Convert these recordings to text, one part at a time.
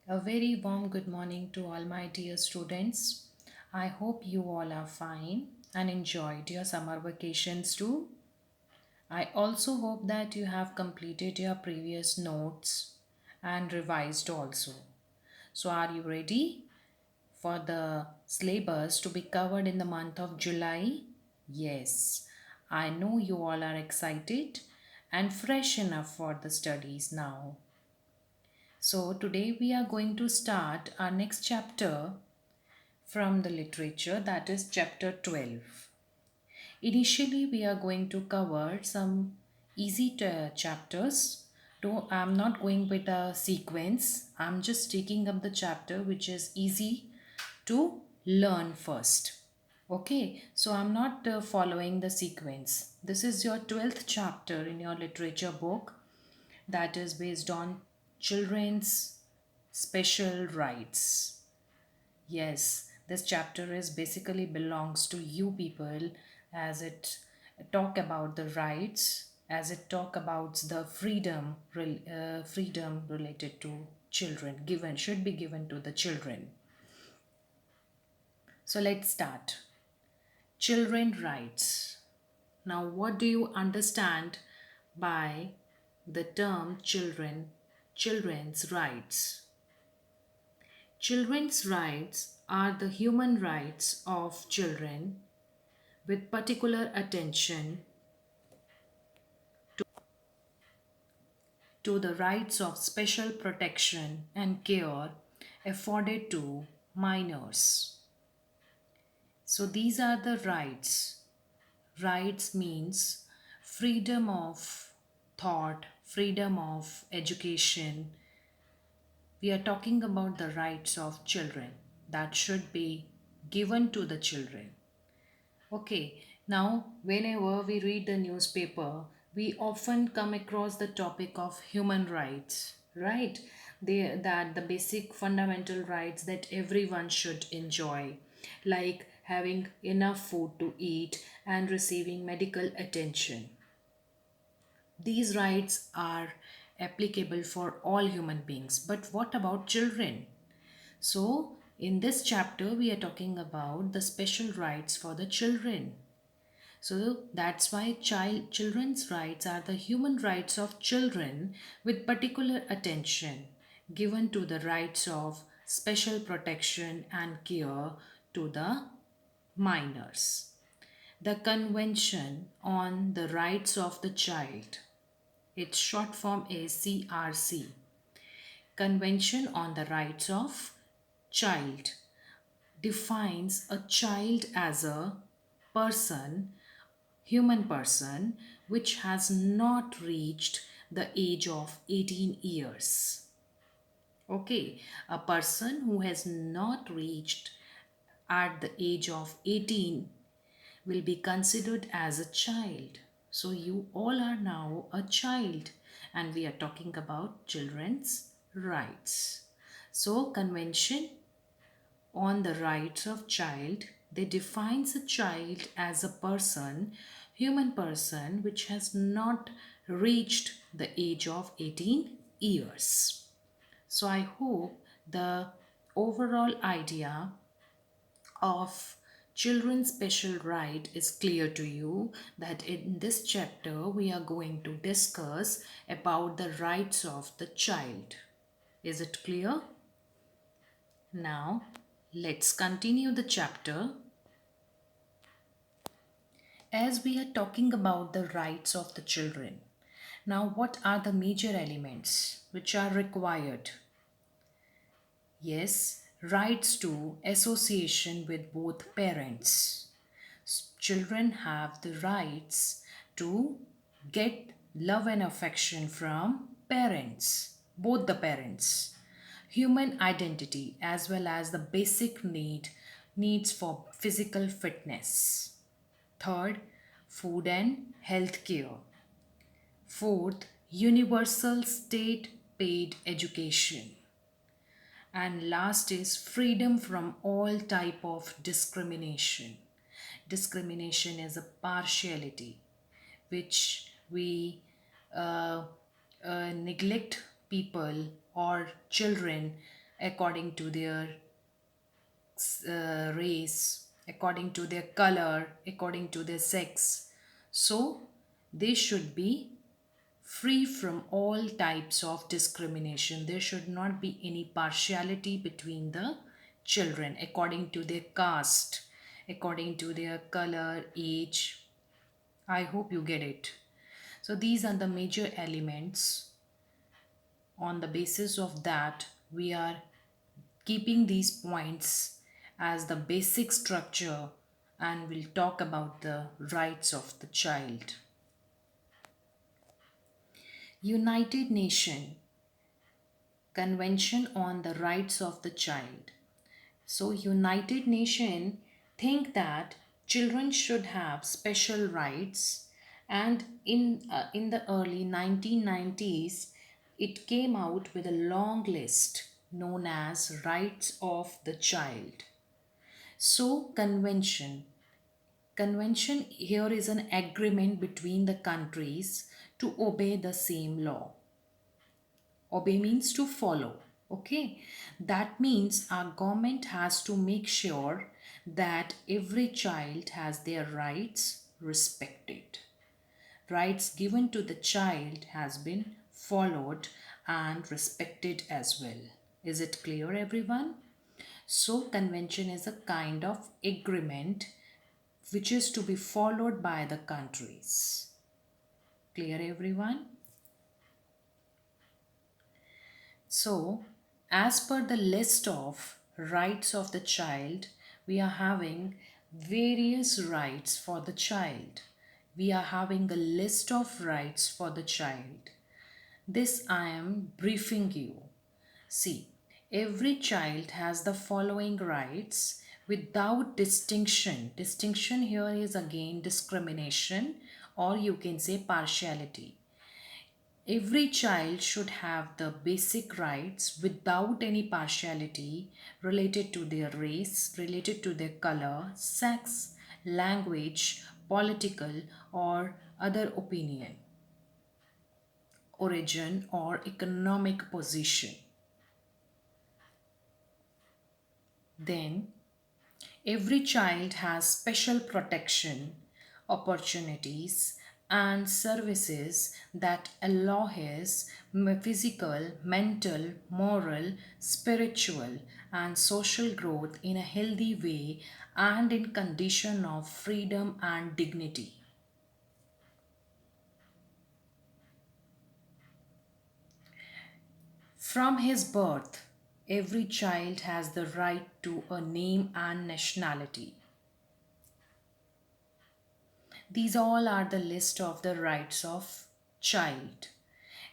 A very warm good morning to all my dear students. I hope you all are fine and enjoyed your summer vacations too. I also hope that you have completed your previous notes and revised also. So, are you ready for the syllabus to be covered in the month of July? Yes, I know you all are excited and fresh enough for the studies now. So, today we are going to start our next chapter from the literature, that is chapter 12. Initially, we are going to cover some easy chapters. I'm not going with a sequence, I'm just taking up the chapter which is easy to learn first. Okay, so I'm not following the sequence. This is your 12th chapter in your literature book that is based on children's special rights. Yes, this chapter is basically belongs to you people as it talk about the rights, as it talk about the freedom related to children given should be given to the children. So let's start. Children rights. Now what do you understand by the term children's rights? Children's rights are the human rights of children with particular attention to the rights of special protection and care afforded to minors. So these are the rights. Rights means freedom of thought, freedom of education. We are talking about the rights of children that should be given to the children. Okay, now whenever we read the newspaper, we often come across the topic of human rights, right? That the basic fundamental rights that everyone should enjoy, like having enough food to eat and receiving medical attention. These rights are applicable for all human beings. But what about children? So, in this chapter, we are talking about the special rights for the children. So that's why children's rights are the human rights of children with particular attention given to the rights of special protection and care to the minors. The Convention on the Rights of the Child. Its short form is CRC. Convention on the Rights of Child defines a child as a person, human person, which has not reached the age of 18 years. Okay, a person who has not reached at the age of 18 will be considered as a child. So you all are now a child and we are talking about children's rights. So Convention on the Rights of Child, they defines a child as a person, human person which has not reached the age of 18 years. So I hope the overall idea of children's special right is clear to you, that in this chapter we are going to discuss about the rights of the child. Is it clear? Now let's continue the chapter. As we are talking about the rights of the children, now what are the major elements which are required? Yes, rights to association with both parents. Children have the rights to get love and affection from parents, both the parents. Human identity as well as the basic needs for physical fitness. Third, food and health care. Fourth, universal state paid education. And last is freedom from all type of discrimination. Discrimination is a partiality which we uh, neglect people or children according to their race, according to their color, according to their sex. So they should be free from all types of discrimination. There should not be any partiality between the children according to their caste, according to their color, age. I hope you get it. So these are the major elements. On the basis of that, we are keeping these points as the basic structure, and we'll talk about the rights of the child. United Nations Convention on the Rights of the Child. So United Nations think that children should have special rights, and in the early 1990s it came out with a long list known as Rights of the Child. So convention here is an agreement between the countries to obey the same law. Obey means to follow. Okay, that means our government has to make sure that every child has their rights respected. Rights given to the child has been followed and respected as well. Is it clear, everyone? So convention is a kind of agreement which is to be followed by the countries. Clear, everyone? So, as per the list of rights of the child, we are having various rights for the child. We are having a list of rights for the child. This I am briefing you. See, every child has the following rights without distinction. Distinction here is again discrimination, or you can say partiality. Every child should have the basic rights without any partiality related to their race, related to their color, sex, language, political, or other opinion, origin, or economic position. Then, every child has special protection, opportunities, and services that allow his physical, mental, moral, spiritual, and social growth in a healthy way and in condition of freedom and dignity. From his birth, every child has the right to a name and nationality. These all are the list of the rights of child.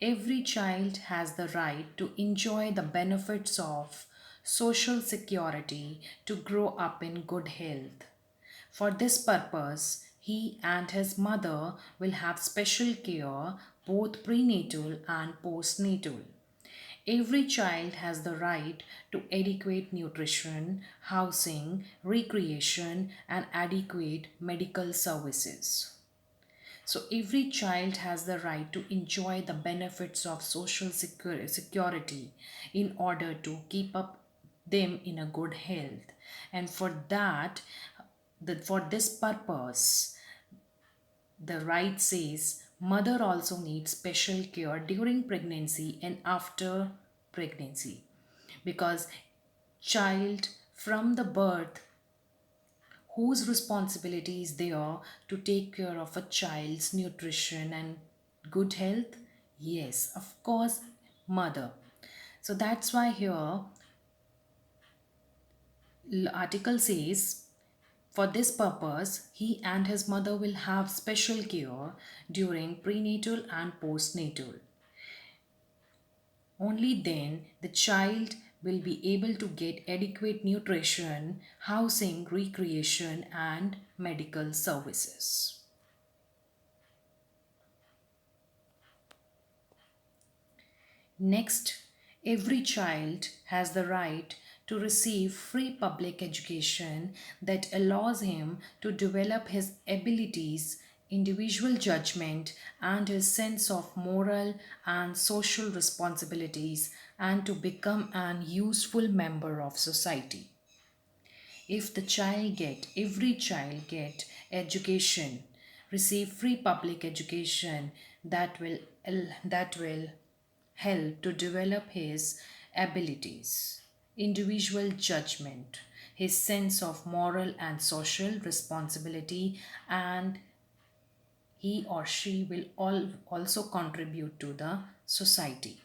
Every child has the right to enjoy the benefits of social security, to grow up in good health. For this purpose, he and his mother will have special care both prenatal and postnatal. Every child has the right to adequate nutrition, housing, recreation, and adequate medical services. So, every child has the right to enjoy the benefits of social security in order to keep up them in a good health. And for that, for this purpose, the right says mother also needs special care during pregnancy and after pregnancy, because child from the birth, whose responsibility is there to take care of a child's nutrition and good health? Yes, of course, mother. So that's why here article says for this purpose, he and his mother will have special care during prenatal and postnatal. Only then the child will be able to get adequate nutrition, housing, recreation, and medical services. Next, every child has the right to receive free public education that allows him to develop his abilities, individual judgment, and his sense of moral and social responsibilities and to become an useful member of society. If the child get every child get education, receive free public education, that will help to develop his abilities, individual judgment, his sense of moral and social responsibility, and he or she will also contribute to the society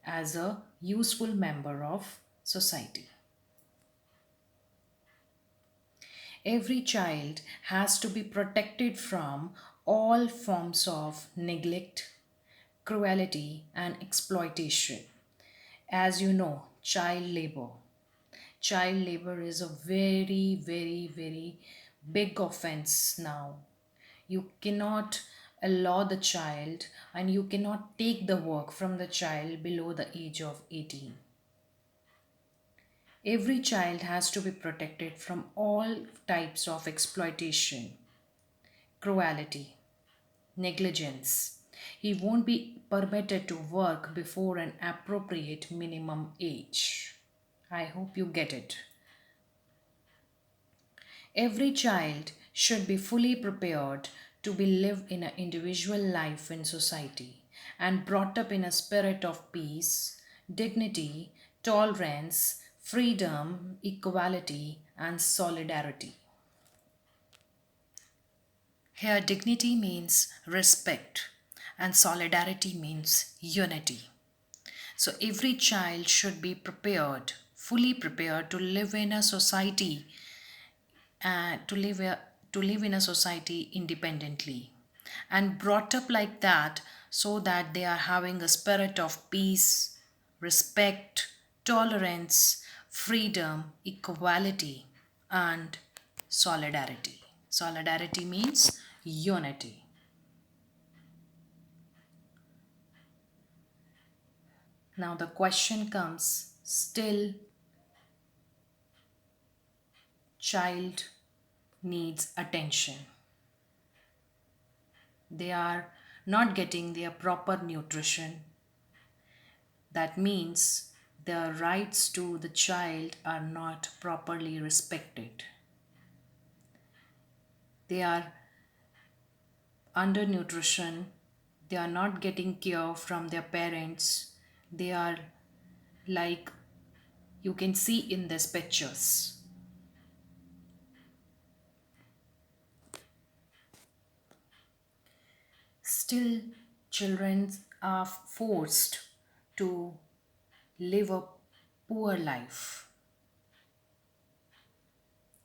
as a useful member of society. Every child has to be protected from all forms of neglect, cruelty, and exploitation. As you know, child labor. Child labor is a very, very, very big offense now. You cannot allow the child and you cannot take the work from the child below the age of 18. Every child has to be protected from all types of exploitation, cruelty, negligence. He won't be permitted to work before an appropriate minimum age. I hope you get it. Every child should be fully prepared to be live in an individual life in society and brought up in a spirit of peace, dignity, tolerance, freedom, equality, and solidarity. Here, dignity means respect, and solidarity means unity. So, every child should be prepared, fully prepared to live in a society and to live in a society independently and brought up like that so that they are having a spirit of peace, respect, tolerance, freedom, equality, and solidarity. Solidarity means unity. Now the question comes, still child needs attention. They are not getting their proper nutrition. That means the rights to the child are not properly respected. They are undernutrition. They are not getting care from their parents. They are like you can see in these pictures. Still, children are forced to live a poor life.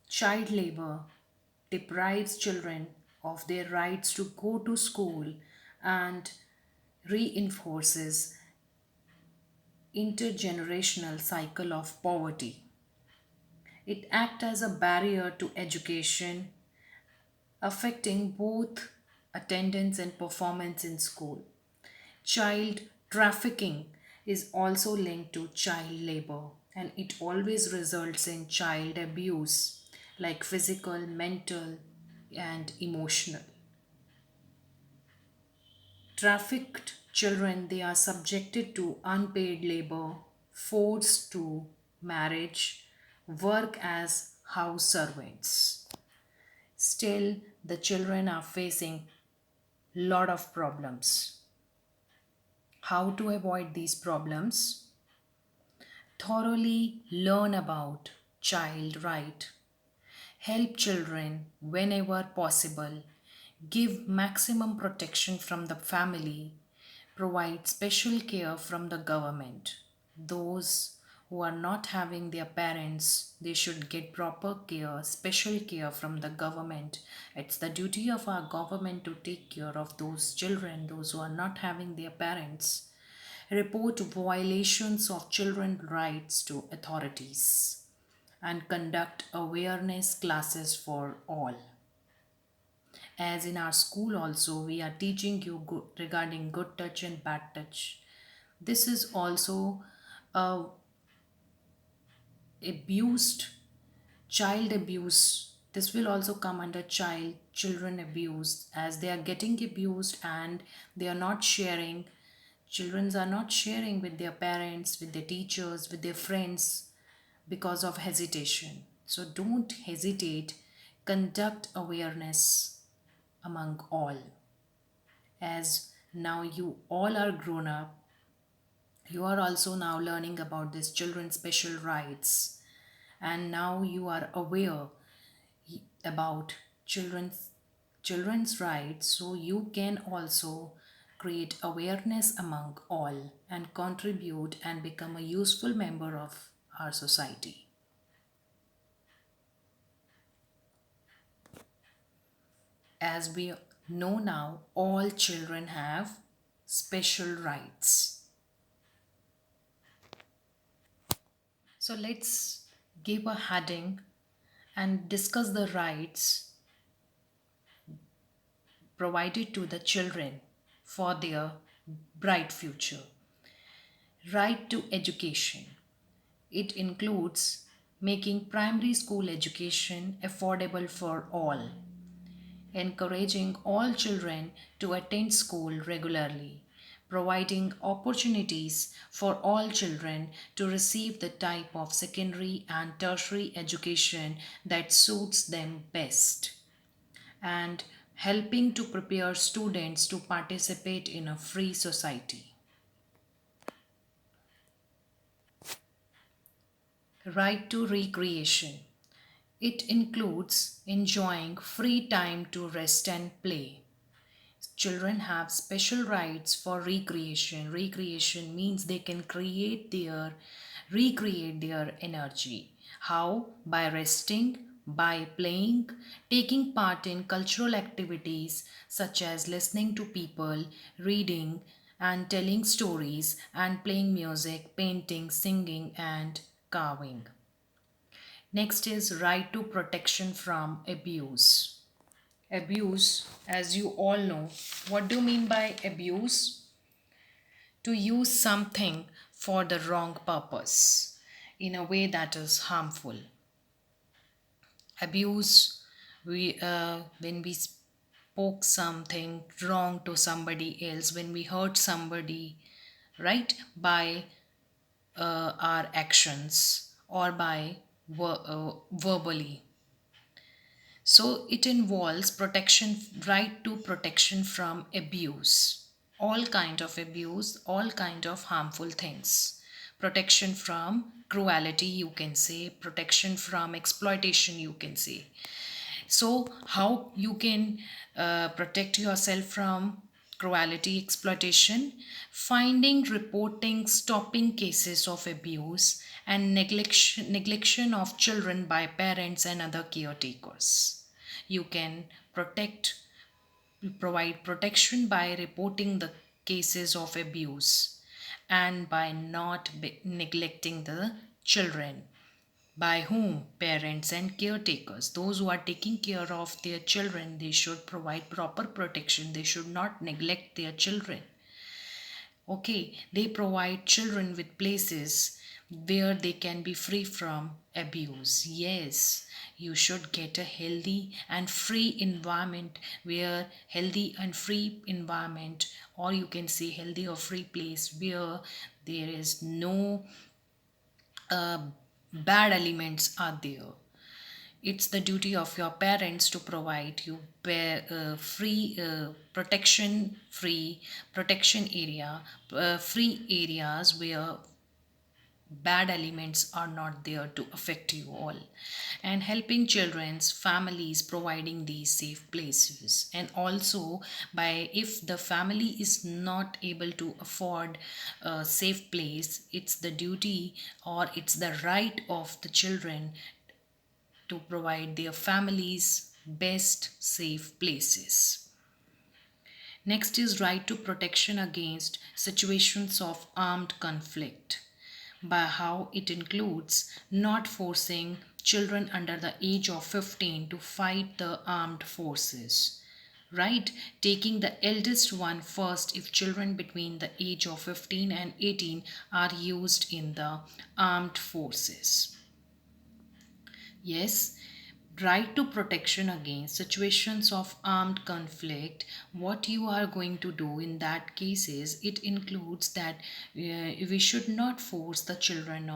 Child labor deprives children of their rights to go to school and reinforces intergenerational cycle of poverty. It acts as a barrier to education, affecting both attendance and performance in school. Child trafficking is also linked to child labor and it always results in child abuse like physical, mental, and emotional. Trafficked children they are subjected to unpaid labor, forced to marriage, work as house servants. Still the children are facing lot of problems. How to avoid these problems? Thoroughly learn about child right. Help children whenever possible. Give maximum protection from the family. Provide special care from the government. Those who are not having their parents, they should get proper care, special care from the government. It's the duty of our government to take care of those children, those who are not having their parents. Report violations of children's rights to authorities and conduct awareness classes for all. As in our school also we are teaching you regarding good touch and bad touch. This is also a abused child abuse. This will also come under children abuse as they are getting abused and they are not sharing Children are not sharing with their parents, with their teachers, with their friends because of hesitation. So don't hesitate, conduct awareness among all. As now you all are grown up, you are also now learning about this children's special rights, and now you are aware about children's rights, so you can also create awareness among all and contribute and become a useful member of our society. As we know now, all children have special rights. So let's give a heading and discuss the rights provided to the children for their bright future. Right to education. It includes making primary school education affordable for all, encouraging all children to attend school regularly, providing opportunities for all children to receive the type of secondary and tertiary education that suits them best, and helping to prepare students to participate in a free society. Right to recreation. It includes enjoying free time to rest and play. Children have special rights for recreation. Recreation means they can recreate their energy. How? By resting, by playing, taking part in cultural activities such as listening to people, reading and telling stories, and playing music, painting, singing, and carving. Next is right to protection from abuse. Abuse, as you all know, what do you mean by abuse? To use something for the wrong purpose in a way that is harmful. Abuse, when we spoke something wrong to somebody else, when we hurt somebody, right, by our actions or by verbally. So it involves protection, right to protection from abuse, all kind of abuse, all kind of harmful things. Protection from cruelty, you can say, protection from exploitation, you can say. So how you can protect yourself from cruelty, exploitation? Finding, reporting, stopping cases of abuse and neglection of children by parents and other caretakers. You can provide protection by reporting the cases of abuse and by not neglecting the children. By whom? Parents and caretakers. Those who are taking care of their children, they should provide proper protection. They should not neglect their children. Okay, they provide children with places where they can be free from abuse. Yes, you should get a healthy and free environment, where healthy and free environment, or you can say healthy or free place where there is no uh, bad elements are there. It's the duty of your parents to provide you free protection area, free areas where bad elements are not there to affect you all, and helping children's families providing these safe places. And also, by if the family is not able to afford a safe place, it's the duty or it's the right of the children to provide their families best safe places. Next is right to protection against situations of armed conflict, by how it includes not forcing children under the age of 15 to fight the armed forces. Right? Taking the eldest one first if children between the age of 15 and 18 are used in the armed forces. Yes, right to protection against situations of armed conflict. What you are going to do in that case is it includes that we should not force the children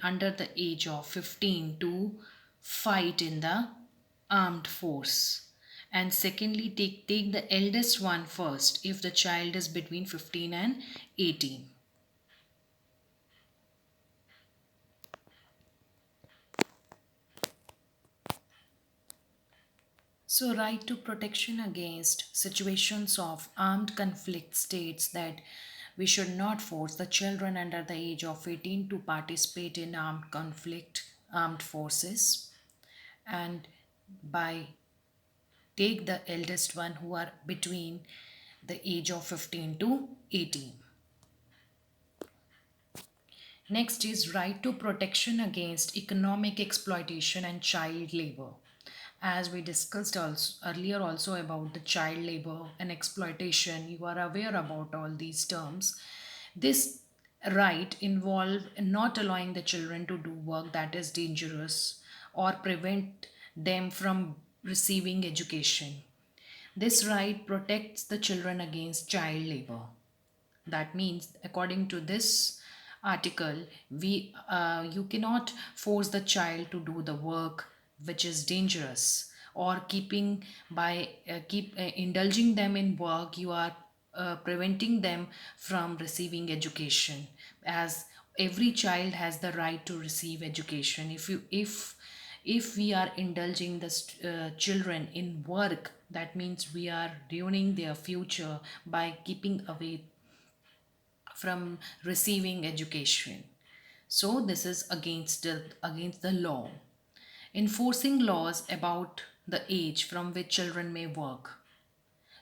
under the age of 15 to fight in the armed force. And secondly, take the eldest one first if the child is between 15 and 18. So, right to protection against situations of armed conflict states that we should not force the children under the age of 18 to participate in armed conflict, armed forces, and by take the eldest one who are between the age of 15 to 18. Next is right to protection against economic exploitation and child labor. As we discussed also, earlier also about the child labor and exploitation, you are aware about all these terms. This right involve not allowing the children to do work that is dangerous or prevent them from receiving education. This right protects the children against child labor. That means, according to this article, we you cannot force the child to do the work which is dangerous, or keeping by keep indulging them in work. You are preventing them from receiving education, as every child has the right to receive education. If we are indulging the children in work, that means we are ruining their future by keeping away from receiving education. So this is against the law. Enforcing laws about the age from which children may work.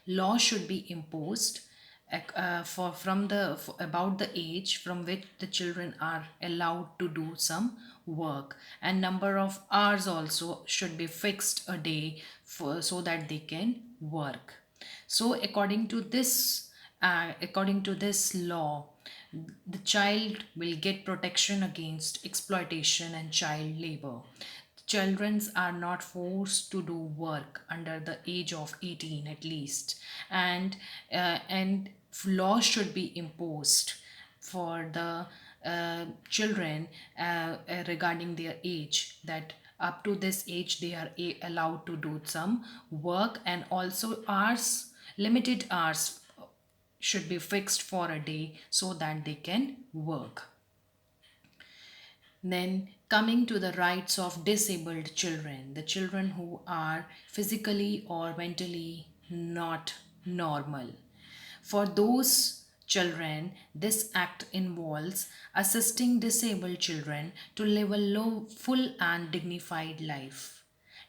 Law should be imposed for from the about the age from which the children are allowed to do some work, and number of hours also should be fixed a day for so that they can work. So according to this law, the child will get protection against exploitation and child labor. Children are not forced to do work under the age of 18 at least, and laws should be imposed for the children regarding their age, that up to this age they are allowed to do some work, and also hours, limited hours should be fixed for a day so that they can work. Then, coming to the rights of disabled children, the children who are physically or mentally not normal. For those children, this act involves assisting disabled children to live a full and dignified life.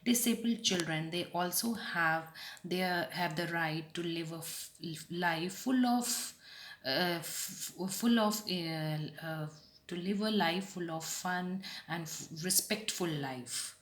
Disabled children, they also have the right to live a life full of to live a life full of fun and respectful life.